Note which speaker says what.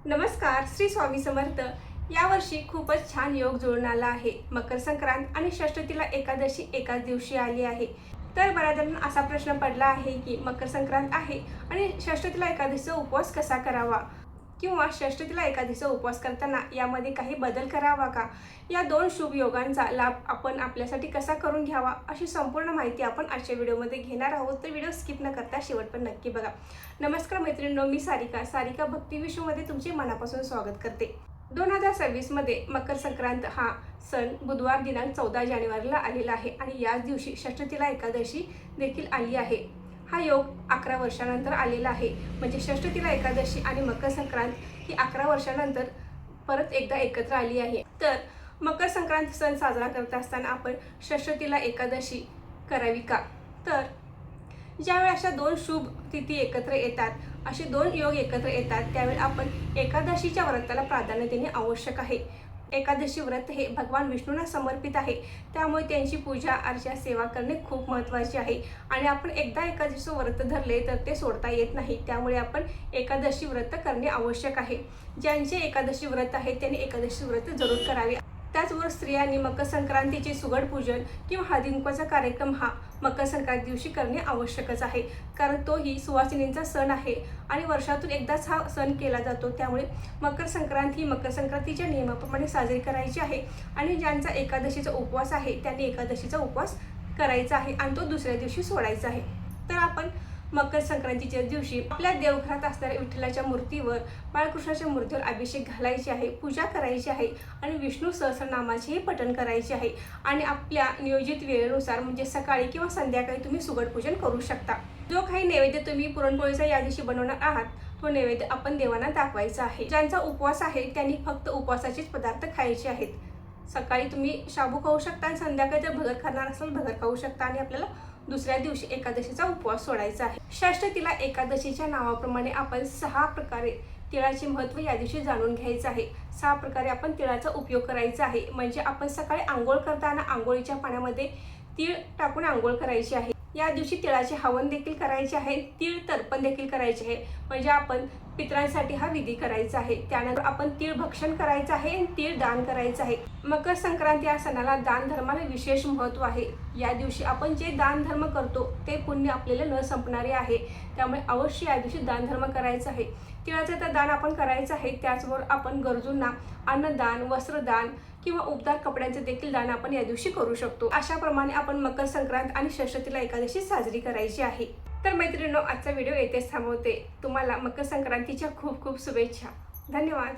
Speaker 1: नमस्कार, श्री स्वामी समर्थ। यावर्षी खूपच छान योग जुळून आला आहे। मकर संक्रांत आणि षष्ठीला एकादशी एकाच दिवशी आली आहे। तर बऱ्याच जणांना असा प्रश्न पडला आहे की मकर संक्रांत आहे आणि षष्ठीला एकादशीचा उपवास कसा करावा, किंवा षष्ठीला एकादशीचा उपवास करताना यामध्ये काही बदल करावा का, या दोन शुभ योगांचा लाभ आपण आपल्यासाठी कसा करून घ्यावा, अशी संपूर्ण माहिती आपण आजच्या व्हिडिओमध्ये घेणार आहोत। तर व्हिडिओ स्किप न करता शेवट पण नक्की बघा। नमस्कार मैत्रिणींनो, मी सारिका भक्ती विश्वमध्ये तुमचे मनापासून स्वागत करते। 2026 मध्ये मकर संक्रांत हा सण बुधवार दिनांक 14 जानेवारीला आलेला आहे आणि याच दिवशी षष्ठीला एकादशी देखील आली आहे। हा योग 11 वर्षानंतर आलेला आहे। म्हणजे षष्ठीला एकादशी आणि मकर संक्रांत ही 11 वर्षानंतर परत एकदा एकत्र आली आहे। तर मकर संक्रांत सण साजरा करत असताना आपण षष्ठीला एकादशी करावी का? तर ज्यावेळी अशा दोन शुभ तिथी एकत्र येतात, असे दोन योग एकत्र येतात, त्यावेळी आपण एकादशीच्या व्रताला प्राधान्य देणे आवश्यक आहे। एकादशी व्रत हे भगवान विष्णूंना समर्पित आहे, त्यामुळे त्यांची पूजा अर्चा सेवा करणे खूप महत्त्वाचे आहे। आणि आपण एकदा एकादशीचे व्रत धरले तर ते सोडता येत नाही, त्यामुळे आपण एकादशी व्रत करणे आवश्यक आहे। ज्यांचे एकादशी व्रत आहे त्यांनी एकादशी व्रत जरूर करावे। त्याचबरोबर स्त्रियांनी मकर संक्रांतीचे सुगड पूजन किंवा हळदी कुंकवाचा कार्यक्रम हा मकर संक्रांती दिवशी करणे आवश्यकच आहे, कारण तोही सुवासिनींचा सण आहे आणि वर्षातून एकदाच हा सण केला जातो। त्यामुळे मकर संक्रांतीच्या नियमाप्रमाणे साजरी करायची आहे आणि ज्यांचा एकादशीचा उपवास आहे त्यांनी एकादशीचा उपवास करायचा आहे आणि तो दुसऱ्या दिवशी सोडायचा आहे। तर आपण मकर संक्रांतीच्या दिवशी आपल्या देवघरात असणाऱ्या विठ्ठलाच्या मूर्तीवर, बाळकृष्णाच्या मूर्तीवर अभिषेक घालायचे आहे, पूजा करायची आहे आणि विष्णू सहस्रनामाचेही पठण करायचे आहे। आणि आपल्या नियोजित वेळेनुसार म्हणजे सकाळी किंवा संध्याकाळी तुम्ही सुगड पूजन करू शकता। जो काही नैवेद्य तुम्ही पुरणपोळीचा या दिवशी बनवणार आहात तो नैवेद्य आपण देवांना दाखवायचा आहे। ज्यांचा उपवास आहे त्यांनी फक्त उपवासाचेच पदार्थ खायचे आहेत। सकाळी तुम्ही शाबू खाऊ शकता आणि संध्याकाळी जर भगर खाणार असाल भगर खाऊ शकता आणि आपल्याला दुसऱ्या दिवशी एकादशीचा उपवास सोडायचा आहे। षष्ठीला एकादशीच्या नावाप्रमाणे आपण 6 प्रकारे तिळाचे महत्त्व या दिवशी जाणून घ्यायचं आहे। 6 प्रकारे आपण तिळाचा उपयोग करायचा आहे। म्हणजे आपण सकाळी आंघोळ करताना आंघोळीच्या पाण्यामध्ये तीळ टाकून आंघोळ करायची आहे। या दिवशी तिळाचे हवन देखील करायचे आहे, तीळ तर्पण देखील करायचे आहे, म्हणजे आपण पितरांसाठी हा विधी करायचा आहे। त्यानंतर आपण तीळ भक्षण करायचं आहे आणि तीळ दान करायचं आहे। मकर संक्रांती या सणाला दान धर्माला विशेष महत्त्व आहे। या दिवशी आपण जे दान धर्म करतो ते पुण्य आपल्याला न संपणारे आहे, त्यामुळे अवश्य या दिवशी दान धर्म करायचं आहे। तिळाचं तर दान आपण करायचं आहे, त्याचबरोबर आपण गरजूंना अन्नदान, वस्त्रदान किंवा उबदार कपड्यांचे देखील दान आपण या दिवशी करू शकतो। अशाप्रमाणे आपण मकर संक्रांत आणि षष्ठीला एकादशी साजरी करायची आहे। तर मैत्रिणींनो, आजचा व्हिडिओ येथेच थांबवते। तुम्हाला मकर संक्रांतीच्या खूप खूप शुभेच्छा। धन्यवाद।